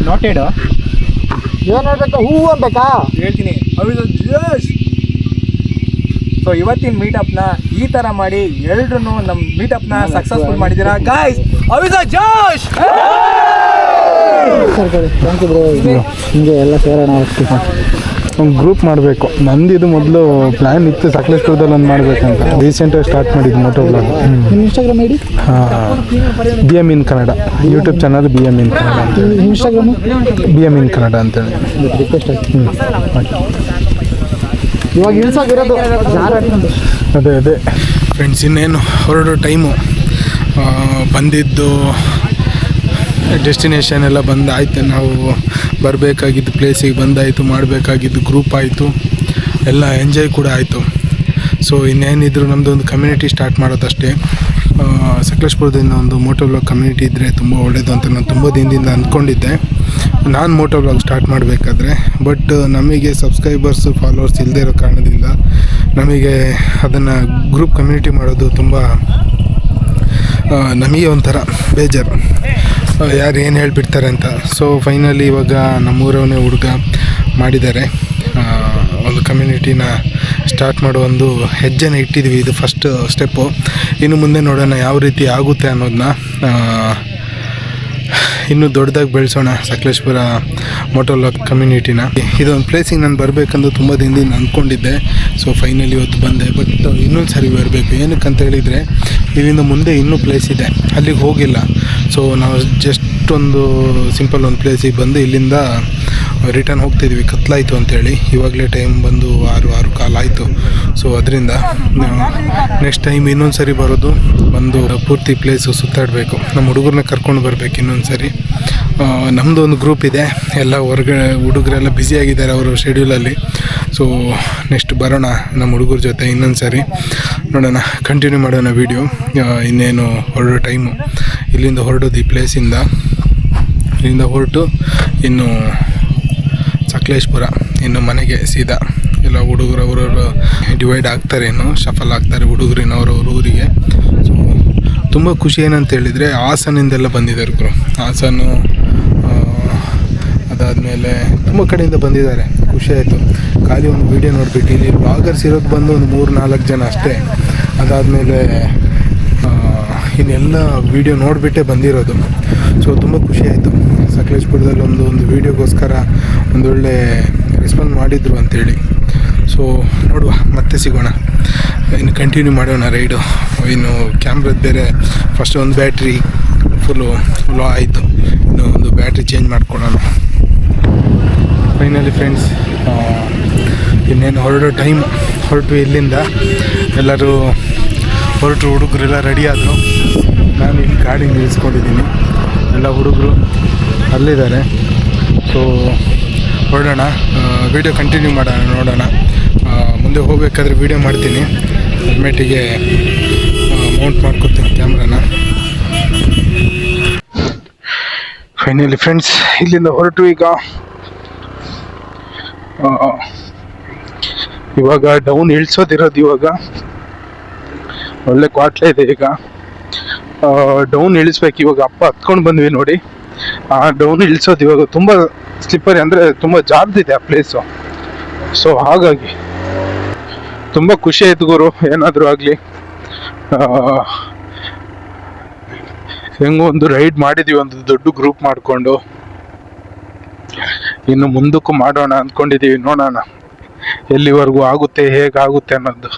ನೋಟೆಡ್ ಏನು ಹೇಳ್ಬೇಕು, ಹೂವು ಅನ್ಬೇಕಾ ಹೇಳ್ತೀನಿ. ಸೊ ಇವತ್ತಿನ ಮೀಟಪ್ನ ಈ ಥರ ಮಾಡಿ ಎಲ್ರೂ ನಮ್ಮ ಮೀಟಪ್ನ ಸಕ್ಸಸ್ಫುಲ್ ಮಾಡಿದ್ದೀರಾ ಗಾಯ್ಸ್. ಅವಿದ ಜೋಶ್. Thank you bro. ಹಿಂಗೆ ಎಲ್ಲ ಸೇರೋಣ. ಒಂದು ಗ್ರೂಪ್ ಮಾಡಬೇಕು. ನಂದು ಇದು ಮೊದಲು ಪ್ಲ್ಯಾನ್ ಇತ್ತು ಸಕಲೇಶ್ಪುರದಲ್ಲಿ ಒಂದು ಮಾಡಬೇಕಂತ. ರೀಸೆಂಟಾಗಿ ಸ್ಟಾರ್ಟ್ ಮಾಡಿದ್ದು ಮೋಟೋ ಬ್ಲಾಗ್. ನಿಮ್ಮ Instagram ID B M in Kannada YouTube channel B M in Kannada ಅಂತೇಳಿ. Instagram B M in Kannada ಅಂತೇಳಿ ರಿಕ್ವೆಸ್ಟ್ ಆಯ್ತು. ಇವಾಗ ಇಳಿಸೋಗಿರೋದು ಅದೇ ಫ್ರೆಂಡ್ಸ್, ಇನ್ನೇನು ಹೊರಡೋ ಟೈಮು ಬಂದಿದ್ದು ಡೆಸ್ಟಿನೇಷನ್ ಎಲ್ಲ ಬಂದಾಯ್ತು. ನಾವು ಬರಬೇಕಾಗಿದ್ದು ಪ್ಲೇಸಿಗೆ ಬಂದಾಯಿತು, ಮಾಡಬೇಕಾಗಿದ್ದು ಗ್ರೂಪ್ ಆಯಿತು, ಎಲ್ಲ ಎಂಜಾಯ್ ಕೂಡ ಆಯಿತು. ಸೊ ಇನ್ನೇನಿದ್ರು ನಮ್ಮದೊಂದು ಕಮ್ಯುನಿಟಿ ಸ್ಟಾರ್ಟ್ ಮಾಡೋದಷ್ಟೇ. ಸಕಲೇಶ್ಪುರದಿಂದ ಒಂದು ಮೋಟೋ ವ್ಲಾಗ್ ಕಮ್ಯುನಿಟಿ ಇದ್ದರೆ ತುಂಬ ಒಳ್ಳೆಯದು ಅಂತ ನಾನು ತುಂಬ ದಿನದಿಂದ ಅಂದ್ಕೊಂಡಿದ್ದೆ, ನಾನು ಮೋಟೋ ವ್ಲಾಗ್ ಸ್ಟಾರ್ಟ್ ಮಾಡಬೇಕಾದ್ರೆ. ಬಟ್ ನಮಗೆ ಸಬ್ಸ್ಕ್ರೈಬರ್ಸು ಫಾಲೋವರ್ಸ್ ಇಲ್ಲದೇ ಇರೋ ಕಾರಣದಿಂದ ನಮಗೆ ಅದನ್ನು ಗ್ರೂಪ್ ಕಮ್ಯುನಿಟಿ ಮಾಡೋದು ತುಂಬ ನಮಗೆ ಒಂಥರ ಬೇಜಾರು, ಯಾರು ಏನು ಹೇಳಿಬಿಡ್ತಾರೆ ಅಂತ. ಸೊ ಫೈನಲಿ ಇವಾಗ ನಮ್ಮೂರವನೇ ಹುಡುಗ ಮಾಡಿದ್ದಾರೆ, ಒಂದು ಕಮ್ಯುನಿಟಿನ ಸ್ಟಾರ್ಟ್ ಮಾಡೋ ಒಂದು ಹೆಜ್ಜೆನ ಇಟ್ಟಿದ್ವಿ. ಇದು ಫಸ್ಟ್ ಸ್ಟೆಪ್ಪು. ಇನ್ನು ಮುಂದೆ ನೋಡೋಣ ಯಾವ ರೀತಿ ಆಗುತ್ತೆ ಅನ್ನೋದನ್ನ. ಇನ್ನೂ ದೊಡ್ಡದಾಗಿ ಬೆಳೆಸೋಣ ಸಕಲೇಶ್ಪುರ ಮೋಟೋ ವ್ಲಾಗ್ ಕಮ್ಯುನಿಟಿನ. ಇದೊಂದು ಪ್ಲೇಸಿಗೆ ನಾನು ಬರಬೇಕಂದು ತುಂಬ ದಿನದಿಂದ ಅಂದ್ಕೊಂಡಿದ್ದೆ. ಸೊ ಫೈನಲಿ ಇವತ್ತು ಬಂದೆ. ಬಟ್ ಇನ್ನೊಂದು ಸರಿ ಬರಬೇಕು. ಏನಕ್ಕೆ ಅಂತ ಹೇಳಿದರೆ ಇಲ್ಲಿಂದ ಮುಂದೆ ಇನ್ನೂ ಪ್ಲೇಸ್ ಇದೆ, ಅಲ್ಲಿಗೆ ಹೋಗಿಲ್ಲ. ಸೊ ನಾವು ಜಸ್ಟ್ ಒಂದು ಸಿಂಪಲ್ ಒಂದು ಪ್ಲೇಸಿಗೆ ಬಂದು ಇಲ್ಲಿಂದ ರಿಟರ್ನ್ ಹೋಗ್ತಿದ್ವಿ, ಕತ್ಲಾಯಿತು ಅಂತೇಳಿ. ಇವಾಗಲೇ ಟೈಮ್ ಬಂದು 6:15 ಆಯಿತು. ಸೊ ಅದರಿಂದ ನೆಕ್ಸ್ಟ್ ಟೈಮ್ ಇನ್ನೊಂದು ಸರಿ ಬರೋದು, ಬಂದು ಪೂರ್ತಿ ಪ್ಲೇಸು ಸುತ್ತಾಡಬೇಕು. ನಮ್ಮ ಹುಡುಗರನ್ನ ಕರ್ಕೊಂಡು ಬರಬೇಕು ಇನ್ನೊಂದು ಸರಿ. ನಮ್ಮದು ಒಂದು ಗ್ರೂಪ್ ಇದೆ, ಎಲ್ಲ ಹೊರಗಡೆ ಹುಡುಗರೆಲ್ಲ ಬ್ಯುಸಿಯಾಗಿದ್ದಾರೆ ಅವರು ಶೆಡ್ಯೂಲಲ್ಲಿ. ಸೊ ನೆಕ್ಸ್ಟ್ ಬರೋಣ ನಮ್ಮ ಹುಡುಗರ ಜೊತೆ ಇನ್ನೊಂದು ಸರಿ, ನೋಡೋಣ, ಕಂಟಿನ್ಯೂ ಮಾಡೋಣ ವೀಡಿಯೋ. ಇನ್ನೇನು ಹೊರಡೋ ಟೈಮು. ಇಲ್ಲಿಂದ ಹೊರಡೋದು ಈ ಪ್ಲೇಸಿಂದ, ಇಲ್ಲಿಂದ ಹೊರಟು ಇನ್ನು ಸಕಲೇಶ್ಪುರ, ಇನ್ನು ಮನೆಗೆ ಸೀದಾ. ಎಲ್ಲ ಹುಡುಗರು ಅವರವರು ಡಿವೈಡ್ ಆಗ್ತಾರೆ, ಇನ್ನು ಶಫಲ್ ಆಗ್ತಾರೆ ಹುಡುಗರಿನವ್ರವ್ರ ಊರಿಗೆ. ಸೊ ತುಂಬ ಖುಷಿ ಏನಂತ ಹೇಳಿದರೆ ಹಾಸನಿಂದೆಲ್ಲ ಬಂದಿದ್ದಾರೆ ಗುರು. ಹಾಸನು, ಅದಾದಮೇಲೆ ತುಂಬ ಕಡೆಯಿಂದ ಬಂದಿದ್ದಾರೆ. ಖುಷಿ ಆಯಿತು. ಖಾಲಿ ಒಂದು ವೀಡಿಯೋ ನೋಡಿಬಿಟ್ಟು ಇಲ್ಲಿ ಬ್ಲಾಗರ್ಸ್ ಇರೋದು ಬಂದು ಒಂದು 3-4 ಜನ ಅಷ್ಟೇ. ಅದಾದಮೇಲೆ ಇನ್ನೆಲ್ಲ ವೀಡಿಯೋ ನೋಡಿಬಿಟ್ಟೇ ಬಂದಿರೋದು. ಸೊ ತುಂಬ ಖುಷಿ ಆಯಿತು. ಸಕಲೇಶ್ಪುರದಲ್ಲಿ ಒಂದು ವೀಡಿಯೋಗೋಸ್ಕರ ಒಂದೊಳ್ಳೆ ರೆಸ್ಪಾನ್ಸ್ ಮಾಡಿದರು ಅಂಥೇಳಿ. ಸೊ ನೋಡುವ, ಮತ್ತೆ ಸಿಗೋಣ, ಇನ್ನು ಕಂಟಿನ್ಯೂ ಮಾಡೋಣ ರೈಡು. ಇನ್ನು ಕ್ಯಾಮ್ರದ್ದು ಬೇರೆ ಫಸ್ಟ್ ಒಂದು ಬ್ಯಾಟ್ರಿ ಫುಲ್ಲು ಲೋ ಆಯಿತು, ಇನ್ನು ಒಂದು ಬ್ಯಾಟ್ರಿ ಚೇಂಜ್ ಮಾಡ್ಕೊಳ್ಳೋಣ. ಫೈನಲಿ ಫ್ರೆಂಡ್ಸ್, ಇನ್ನೇನು ಹೊರಡೋ ಟೈಮ್. ಹೊರಟು ಇಲ್ಲಿಂದ ಎಲ್ಲರೂ ಹೊರಟು, ಹುಡುಗರೆಲ್ಲ ರೆಡಿ ಆದರು. ನಾನು ಇಲ್ಲಿ ಗಾಡಿ ನಿಲ್ಲಿಸ್ಕೊಂಡಿದ್ದೀನಿ, ಎಲ್ಲ ಹುಡುಗರು ಅಲ್ಲಿದ್ದಾರೆ. ಸೊ ಹೊರಡೋಣ, ವೀಡಿಯೋ ಕಂಟಿನ್ಯೂ ಮಾಡೋಣ, ನೋಡೋಣ. ಮುಂದೆ ಹೋಗಬೇಕಾದ್ರೆ ವೀಡಿಯೋ ಮಾಡ್ತೀನಿ, ಹೆಲ್ಮೆಟಿಗೆ ಮೌಂಟ್ ಮಾಡ್ಕೊತೀನಿ ಕ್ಯಾಮ್ರಾನ. ಫೈನಲಿ ಫ್ರೆಂಡ್ಸ್, ಇಲ್ಲಿಂದ ಹೊರಟು ಇವಾಗ ಡೌನ್ ಇಳಿಸೋದಿರೋದು. ಇವಾಗ ಒಳ್ಳೆ ಕ್ವಾಟ್ಲೆ ಇದೆ. ಈಗ ಡೌನ್ ಇಳಿಸ್ಬೇಕು. ಇವಾಗ ಅಪ್ಪ ಹತ್ಕೊಂಡು ಬಂದ್ವಿ ನೋಡಿ, ಆ ಡೌನ್ ಇಳಿಸೋದು. ಇವಾಗ ತುಂಬ ಸ್ಲಿಪ್ಪರಿ, ಅಂದರೆ ತುಂಬ ಜಾರ್ದಿದೆ ಆ ಪ್ಲೇಸು. ಸೊ ಹಾಗಾಗಿ ತುಂಬ ಖುಷಿ ಆಯ್ತು ಗುರು. ಏನಾದರೂ ಆಗಲಿ, ಹೆಂಗೋ ಒಂದು ರೈಡ್ ಮಾಡಿದ್ವಿ, ಒಂದು ದೊಡ್ಡ ಗ್ರೂಪ್ ಮಾಡಿಕೊಂಡು. ಇನ್ನು ಮುಂದಕ್ಕೂ ಮಾಡೋಣ ಅಂದ್ಕೊಂಡಿದ್ದೀವಿ, ನೋಡೋಣ ಎಲ್ಲಿವರೆಗೂ ಆಗುತ್ತೆ, ಹೇಗಾಗುತ್ತೆ ಅನ್ನೋದು.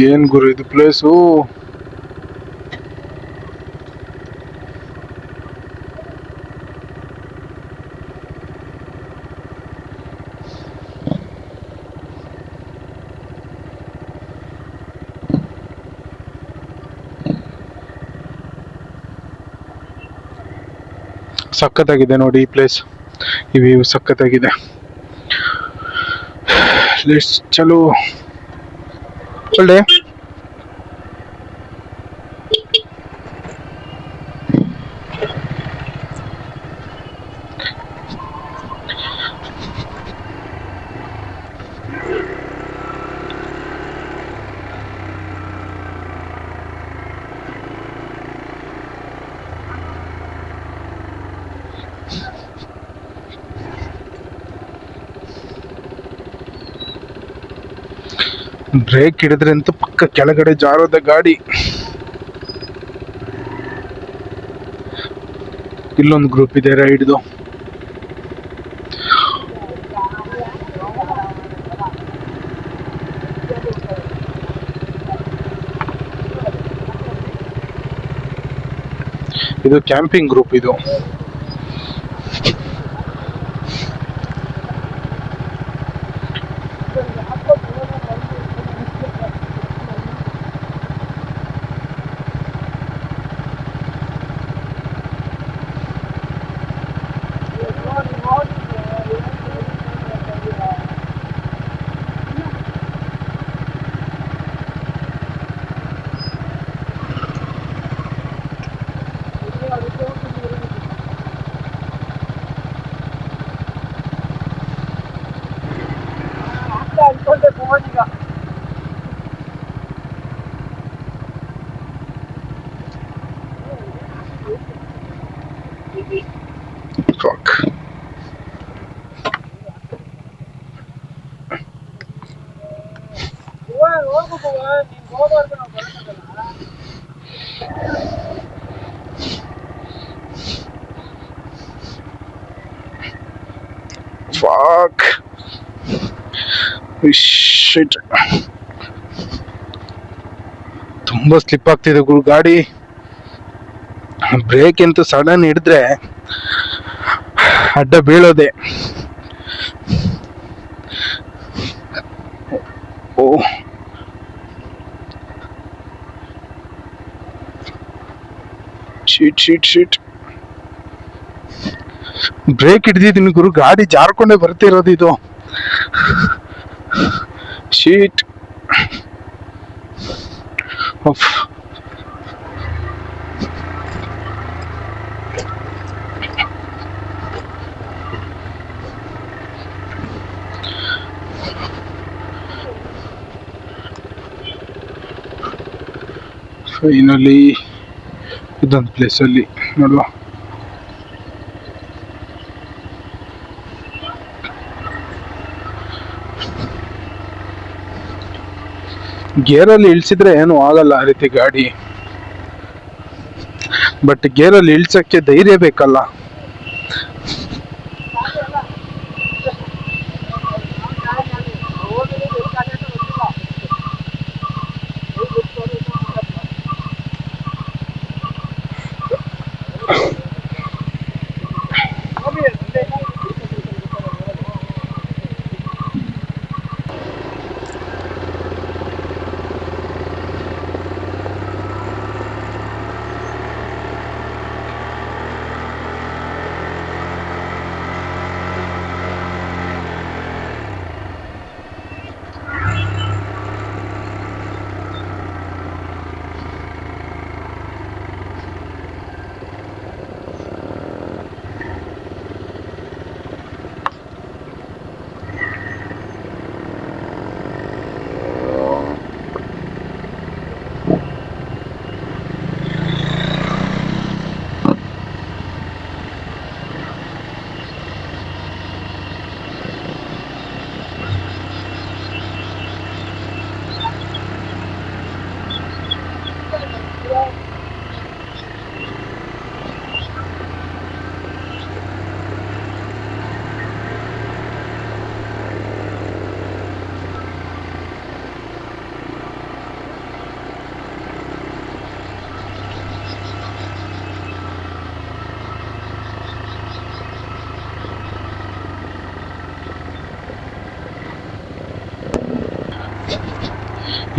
ಏನ್ ಗುರು ಇದು ಪ್ಲೇಸು. ಸಖತ್ತಾಗಿದೆ ನೋಡಿ ಈ ಪ್ಲೇಸ್. ಈ ವ್ಯೂ ಸಖತ್ತಾಗಿದೆ. ಲೆಟ್ಸ್ ಚಲೋ ಒಳ್ಳೆ. ಬ್ರೇಕ್ ಹಿಡಿದ್ರೆ ಅಂತೂ ಪಕ್ಕ ಕೆಳಗಡೆ ಜಾರೋದ ಗಾಡಿ. ಇಲ್ಲೊಂದು ಗ್ರೂಪ್ ಇದೆ ರೈಡ್ದು. ಇದು ಕ್ಯಾಂಪಿಂಗ್ ಗ್ರೂಪ್ ಇದು. Fuck. Fuck. Shit. ತುಂಬಾ ಸ್ಲಿಪ್ ಆಗ್ತಿದೆ ಗುರು ಗಾಡಿ. ಬ್ರೇಕ್ ಅಂತೂ ಸಡನ್ ಹಿಡಿದ್ರೆ ಅಡ್ಡ ಬೀಳೋದೆ. ಓ ಶೀಟ್ ಬ್ರೇಕ್ ಹಿಡ್ದಿದ್ದೀನಿ ಗುರು, ಗಾಡಿ ಜಾರ್ಕೊಂಡೇ ಬರ್ತಿರೋದು ಇದು. ಶೀಟ್. ಫೈನಲಿ ಇದೊಂದು ಪ್ಲೇಸಲ್ಲಿ ನೋಡುವ. ಗೇರಲ್ಲಿ ಇಳಿಸಿದ್ರೆ ಏನು ಆಗಲ್ಲ ಆ ರೀತಿ ಗಾಡಿ, ಬಟ್ ಗೇರಲ್ಲಿ ಇಳಿಸಕ್ಕೆ ಧೈರ್ಯ ಬೇಕಲ್ಲ.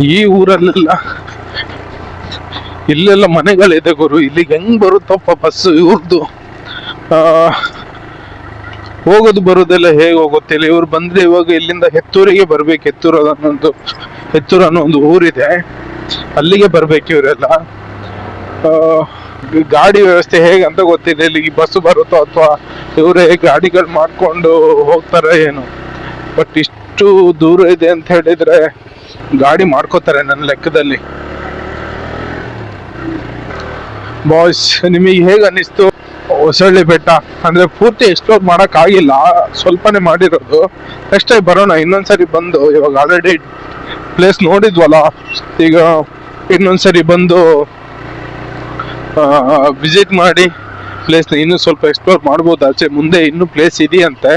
ಈ ಊರಲ್ಲೆಲ್ಲ ಇಲ್ಲೆಲ್ಲ ಮನೆಗಳಿದೆ ಗುರು, ಇಲ್ಲಿಗೆ ಹೆಂಗ್ ಬರುತ್ತಪ್ಪ ಬಸ್ಸು ಇವ್ರದ್ದು. ಹೋಗೋದು ಬರೋದೆಲ್ಲ ಹೇಗೆ ಹೋಗುತ್ತಿಲ್ಲ. ಇವ್ರು ಬಂದ್ರೆ ಇವಾಗ ಇಲ್ಲಿಂದ ಹೆತ್ತೂರಿಗೆ ಬರ್ಬೇಕು. ಹೆತ್ತೂರು ಅನ್ನೋ ಒಂದು ಊರಿದೆ, ಅಲ್ಲಿಗೆ ಬರ್ಬೇಕು ಇವರೆಲ್ಲ. ಗಾಡಿ ವ್ಯವಸ್ಥೆ ಹೇಗೆ ಅಂತ ಗೊತ್ತಿಲ್ಲ, ಇಲ್ಲಿಗೆ ಬಸ್ ಬರುತ್ತೋ ಅಥವಾ ಇವರೇ ಗಾಡಿಗಳು ಮಾಡ್ಕೊಂಡು ಹೋಗ್ತಾರ ಏನು. ಬಟ್ ಇಷ್ಟು ದೂರ ಇದೆ ಅಂತ ಹೇಳಿದ್ರೆ ಗಾಡಿ ಮಾಡ್ಕೋತಾರೆ ನನ್ನ ಲೆಕ್ಕದಲ್ಲಿ. ಬಾಯ್ಸ್, ನಿಮಗೆ ಹೇಗೆ ಅನ್ನಿಸ್ತು ಹೊಸಳ್ಳಿ ಬೆಟ್ಟ? ಅಂದ್ರೆ ಪೂರ್ತಿ ಎಕ್ಸ್ಪ್ಲೋರ್ ಮಾಡಕ್ ಆಗಿಲ್ಲ, ಸ್ವಲ್ಪನೇ ಮಾಡಿರೋದು. ನೆಕ್ಸ್ಟ್ ಟೈಮ್ ಬರೋಣ ಇನ್ನೊಂದ್ಸರಿ ಬಂದು. ಇವಾಗ ಆಲ್ರೆಡಿ ಪ್ಲೇಸ್ ನೋಡಿದ್ವಲ್ಲ, ಈಗ ಇನ್ನೊಂದ್ಸರಿ ಬಂದು ವಿಸಿಟ್ ಮಾಡಿ ಪ್ಲೇಸ್ನ ಇನ್ನೂ ಸ್ವಲ್ಪ ಎಕ್ಸ್ಪ್ಲೋರ್ ಮಾಡ್ಬೋದು. ಆಚೆ ಮುಂದೆ ಇನ್ನೂ ಪ್ಲೇಸ್ ಇದೆಯಂತೆ.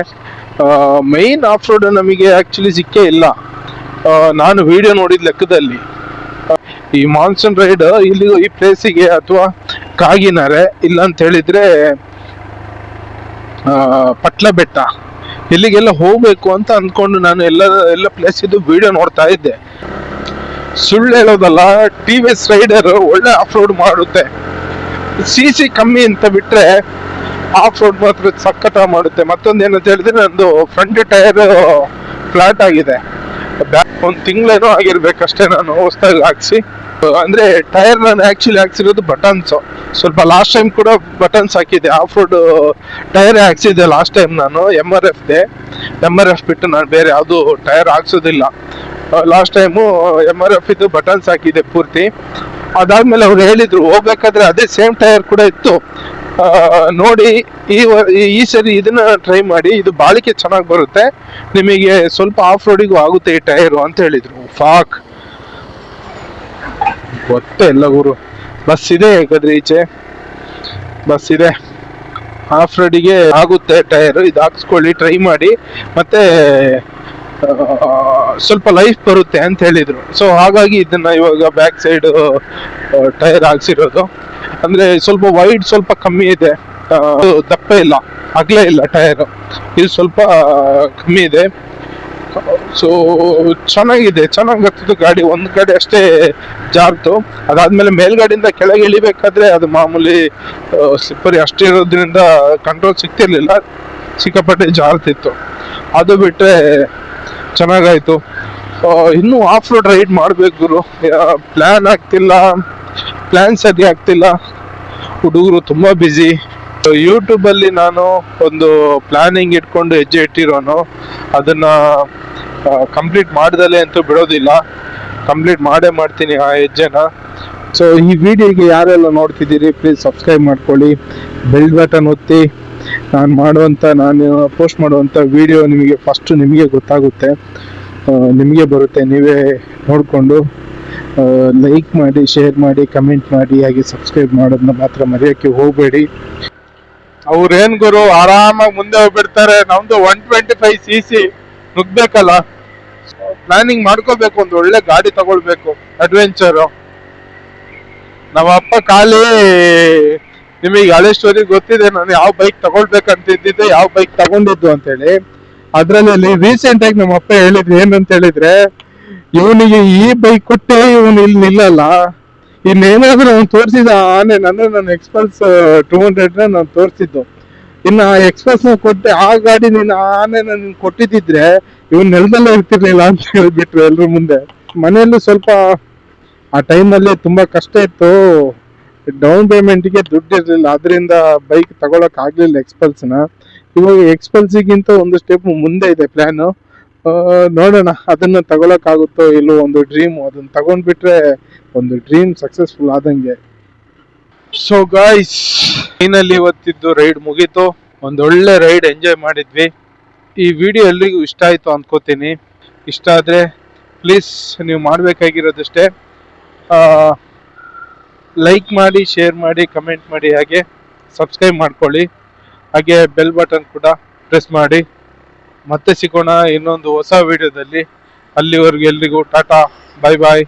ಮೈನ್ ಆಫ್ ರೋಡ್ ನಮಗೆ ಆ್ಯಕ್ಚುಲಿ ಸಿಕ್ಕೇ ಇಲ್ಲ. ನಾನು ವಿಡಿಯೋ ನೋಡಿದ ಲೆಕ್ಕದಲ್ಲಿ ಈ ಮಾನ್ಸೂನ್ ರೈಡ್ ಇಲ್ಲಿ ಈ ಪ್ಲೇಸಿಗೆ ಅಥವಾ ಕಾಗಿನಾರೆ ಇಲ್ಲ ಅಂತ ಹೇಳಿದ್ರೆ ಪಟ್ಲ ಬೆಟ್ಟ ಇಲ್ಲಿಗೆಲ್ಲ ಹೋಗ್ಬೇಕು ಅಂತ ಅಂದ್ಕೊಂಡು ನಾನು ಎಲ್ಲ ಪ್ಲೇಸ್ ಇದು ವಿಡಿಯೋ ನೋಡ್ತಾ ಇದ್ದೆ. ಸುಳ್ಳು ಹೇಳೋದಲ್ಲ, TVS ರೈಡರ್ ಒಳ್ಳೆ ಆಫ್ ರೋಡ್ ಮಾಡುತ್ತೆ. CC ಕಮ್ಮಿ ಅಂತ ಬಿಟ್ರೆ ಆಫ್ ರೋಡ್ ಮಾತ್ರ ಸಖತ್ ಮಾಡುತ್ತೆ. ಮತ್ತೊಂದು ಏನಂತ ಹೇಳಿದ್ರೆ ನಂದು ಫ್ರಂಟ್ ಟೈರ್ ಫ್ಲಾಟ್ ಆಗಿದೆ. ಒಂದು ತಿಂಗಳೇನೋ ಆಗಿರ್ಬೇಕಷ್ಟೇ ನಾನು ಹೊಸದಾಗಿ ಹಾಕ್ಸಿ. ಅಂದ್ರೆ ಟೈರ್ ನಾನು ಆಕ್ಚುಲಿ ಹಾಕ್ಸಿರೋದು ಬಟನ್ಸ್. ಸ್ವಲ್ಪ ಲಾಸ್ಟ್ ಟೈಮ್ ಕೂಡ ಬಟನ್ಸ್ ಹಾಕಿದ್ದೆ. ಆಫ್ ರೋಡ್ ಟೈರ್ ಹಾಕ್ಸಿದ್ದೆ ಲಾಸ್ಟ್ ಟೈಮ್ ನಾನು. MRF ಬಿಟ್ಟು ನಾನು ಬೇರೆ ಯಾವುದು ಟೈರ್ ಹಾಕ್ಸೋದಿಲ್ಲ. ಲಾಸ್ಟ್ ಟೈಮು MRF ಇದು ಬಟನ್ಸ್ ಹಾಕಿದೆ ಪೂರ್ತಿ. ಅದಾದ್ಮೇಲೆ ಅವ್ರು ಹೇಳಿದ್ರು ಹೋಗ್ಬೇಕಾದ್ರೆ ಅದೇ ಸೇಮ್ ಟೈರ್ ಕೂಡ ಇತ್ತು, ನೋಡಿ ಈ ಸರಿ ಇದನ್ನ ಟ್ರೈ ಮಾಡಿ, ಇದು ಬಾಳಿಕೆ ಚೆನ್ನಾಗಿ ಬರುತ್ತೆ, ನಿಮಗೆ ಸ್ವಲ್ಪ ಆಫ್ ರೋಡಿಗೂ ಆಗುತ್ತೆ ಈ ಟೈರು ಅಂತ ಹೇಳಿದ್ರು. ಫಾಕ್ ಗೊತ್ತೇ ಎಲ್ಲ ಗುರು. ಬಸ್ ಇದೆ ಗದ್ರಿ ಈಚೆ, ಬಸ್ ಇದೆ, ಆಫ್ ರೋಡಿಗೆ ಆಗುತ್ತೆ ಟೈರ್. ಇದು ಹಾಕ್ಸ್ಕೊಳ್ಳಿ, ಟ್ರೈ ಮಾಡಿ, ಮತ್ತೆ ಸ್ವಲ್ಪ ಲೈಫ್ ಬರುತ್ತೆ ಅಂತ ಹೇಳಿದ್ರು. ಸೊ ಹಾಗಾಗಿ ಇದನ್ನ ಇವಾಗ ಬ್ಯಾಕ್ ಸೈಡ್ ಟೈರ್ ಹಾಕ್ಸಿರೋದು. ಅಂದ್ರೆ ಸ್ವಲ್ಪ ವೈಡ್ ಸ್ವಲ್ಪ ಕಮ್ಮಿ ಇದೆ, ದಪ್ಪ ಇಲ್ಲ, ಅಗಲ ಇಲ್ಲ ಟೈರ್. ಇದು ಸ್ವಲ್ಪ ಕಮ್ಮಿ ಇದೆ. ಸೊ ಚೆನ್ನಾಗಿದೆ, ಚೆನ್ನಾಗಿ ಹತ್ತಿದ್ದು ಗಾಡಿ. ಒಂದು ಗಾಡಿ ಅಷ್ಟೇ ಜಾರ್ತು. ಅದಾದ್ಮೇಲೆ ಮೇಲ್ಗಡೆಯಿಂದ ಕೆಳಗೆ ಇಳಿಬೇಕಾದ್ರೆ ಅದು ಮಾಮೂಲಿ ಸ್ಲಿಪ್ಪರಿ ಅಷ್ಟೇ ಇರೋದ್ರಿಂದ ಕಂಟ್ರೋಲ್ ಸಿಗ್ತಿರ್ಲಿಲ್ಲ, ಸಿಕ್ಕಾಪಟ್ಟೆ ಜಾರ್ತಿತ್ತು. ಅದು ಬಿಟ್ರೆ ಚೆನ್ನಾಗಾಯ್ತು. ಇನ್ನೂ ಆಫ್ ರೋಡ್ ರೈಡ್ ಮಾಡ್ಬೇಕು ಗುರು. ಪ್ಲಾನ್ ಸರಿ ಆಗ್ತಿಲ್ಲ. ಹುಡುಗರು ತುಂಬಾ ಬ್ಯುಸಿ. ಯೂಟ್ಯೂಬಲ್ಲಿ ನಾನು ಒಂದು ಪ್ಲಾನಿಂಗ್ ಇಟ್ಕೊಂಡು ಹೆಜ್ಜೆ ಇಟ್ಟಿರೋನು, ಅದನ್ನ ಕಂಪ್ಲೀಟ್ ಮಾಡ್ದಲೇ ಅಂತೂ ಬಿಡೋದಿಲ್ಲ. ಕಂಪ್ಲೀಟ್ ಮಾಡೇ ಮಾಡ್ತೀನಿ ಆ ಹೆಜ್ಜೆನ. ಸೊ ಈ ವಿಡಿಯೋಗೆ ಯಾರೆಲ್ಲ ನೋಡ್ತಿದ್ದೀರಿ ಪ್ಲೀಸ್ ಸಬ್ಸ್ಕ್ರೈಬ್ ಮಾಡ್ಕೊಳ್ಳಿ, ಬೆಲ್ ಬಟನ್ ಒತ್ತಿ. ನಾನು ಪೋಸ್ಟ್ ಮಾಡುವಂಥ ವಿಡಿಯೋ ನಿಮಗೆ ಫಸ್ಟ್ ನಿಮಗೆ ಗೊತ್ತಾಗುತ್ತೆ, ನಿಮಗೆ ಬರುತ್ತೆ. ನೀವೇ ನೋಡಿಕೊಂಡು ಲೈಕ್ ಮಾಡಿ, ಶೇರ್ ಮಾಡಿ, ಕಮೆಂಟ್ ಮಾಡಿ, ಹಾಗೆ ಸಬ್ಸ್ಕ್ರೈಬ್ ಮಾಡೋದನ್ನ ಮಾತ್ರ ಮರೆಯೋಕ್ಕೆ ಹೋಗಬೇಡಿ. ಅವ್ರೇನ್ ಗುರು ಆರಾಮಾಗಿ ಮುಂದೆ ಹೋಗ್ಬಿಡ್ತಾರೆ. ನಮ್ದು 125 cc ನುಗ್ಬೇಕಲ್ಲ. ಪ್ಲಾನಿಂಗ್ ಮಾಡ್ಕೋಬೇಕು, ಒಂದು ಒಳ್ಳೆ ಗಾಡಿ ತಗೊಳ್ಬೇಕು, ಅಡ್ವೆಂಚರು. ನಮ್ಮ ಅಪ್ಪ ಖಾಲಿ ನಿಮಗೆ ಹಳೆ ಸ್ಟೋರಿ ಗೊತ್ತಿದೆ, ನಾನು ಯಾವ ಬೈಕ್ ತಗೊಳ್ಬೇಕಂತಿದ್ದೆ, ಯಾವ ಬೈಕ್ ತಗೊಂಡಿದ್ದು ಅಂತ ಹೇಳಿ. ಅದ್ರಲ್ಲಿ ರೀಸೆಂಟ್ ಆಗಿ ನಮ್ಮ ಅಪ್ಪ ಹೇಳಿದ್ರು ಏನಂತ ಹೇಳಿದ್ರೆ, ಇವನಿಗೆ ಈ ಬೈಕ್ ಕೊಟ್ಟೆ ಇವನು ಇಲ್ಲಿ ನಿಲ್ಲಲ್ಲ, ಇನ್ನೇನಾದ್ರೂ ಅವ್ನು ತೋರಿಸಿದ ಆನೆ. ನನ್ನ ಎಕ್ಸ್ಪಲ್ಸ್ 200 ನಾನು ತೋರಿಸಿದ್ದು. ಇನ್ನು ಆ ಎಕ್ಸ್ಪ್ರೆಸ್ ಕೊಟ್ಟೆ, ಆ ಗಾಡಿ ನೀನು ಆನೆ ನನ್ ಕೊಟ್ಟಿದ್ದಿದ್ರೆ ಇವನ್ ನೆಲದಲ್ಲೇ ಇರ್ತಿರ್ಲಿಲ್ಲ ಅಂತ ಹೇಳ್ಬಿಟ್ರು ಎಲ್ರ ಮುಂದೆ. ಮನೆಯಲ್ಲೂ ಸ್ವಲ್ಪ ಆ ಟೈಮಲ್ಲಿ ತುಂಬಾ ಕಷ್ಟ ಇತ್ತು, ಡೌನ್ ಪೇಮೆಂಟ್ಗೆ ದುಡ್ಡು ಇರಲಿಲ್ಲ, ಅದರಿಂದ ಬೈಕ್ ತಗೊಳಕ್ ಆಗ್ಲಿಲ್ಲ ಎಕ್ಸ್ಪಲ್ಸ್ನ. ಇವಾಗ ಎಕ್ಸ್ಪಲ್ಸಿಗಿಂತ ಒಂದು ಸ್ಟೆಪ್ ಮುಂದೆ ಇದೆ ಪ್ಲಾನು. ನೋಡೋಣ ಅದನ್ನ ತಗೊಳಕ್ ಆಗುತ್ತೋ ಇಲ್ಲೋ. ಒಂದು ಡ್ರೀಮ್, ಅದನ್ನ ತಗೊಂಡ್ಬಿಟ್ರೆ ಒಂದು ಡ್ರೀಮ್ ಸಕ್ಸಸ್ಫುಲ್ ಆದಂಗೆ. ಸೊ ಗಾಯ್ಸ್, ಫೈನಲಿ ಇವತ್ತಿದ್ದು ರೈಡ್ ಮುಗೀತು. ಒಂದೊಳ್ಳೆ ರೈಡ್ ಎಂಜಾಯ್ ಮಾಡಿದ್ವಿ. ಈ ವಿಡಿಯೋ ಎಲ್ರಿಗೂ ಇಷ್ಟ ಆಯ್ತು ಅನ್ಕೋತೀನಿ. ಇಷ್ಟ ಆದ್ರೆ ಪ್ಲೀಸ್ ನೀವು ಮಾಡಬೇಕಾಗಿರೋದಷ್ಟೇ, ಲೈಕ್ ಮಾಡಿ, ಶೇರ್ ಮಾಡಿ, ಕಮೆಂಟ್ ಮಾಡಿ, ಹಾಗೆ ಸಬ್ಸ್ಕ್ರೈಬ್ ಮಾಡ್ಕೊಳ್ಳಿ. ಹಾಗೆ ಬೆಲ್ ಬಟನ್ ಕೂಡ ಪ್ರೆಸ್ ಮಾಡಿ. ಮತ್ತೆ ಸಿಗೋಣ ಇನ್ನೊಂದು ಹೊಸ ವಿಡಿಯೋದಲ್ಲಿ. ಅಲ್ಲಿವರೆಗೂ ಎಲ್ರಿಗೂ ಟಾಟಾ, ಬಾಯ್ ಬಾಯ್.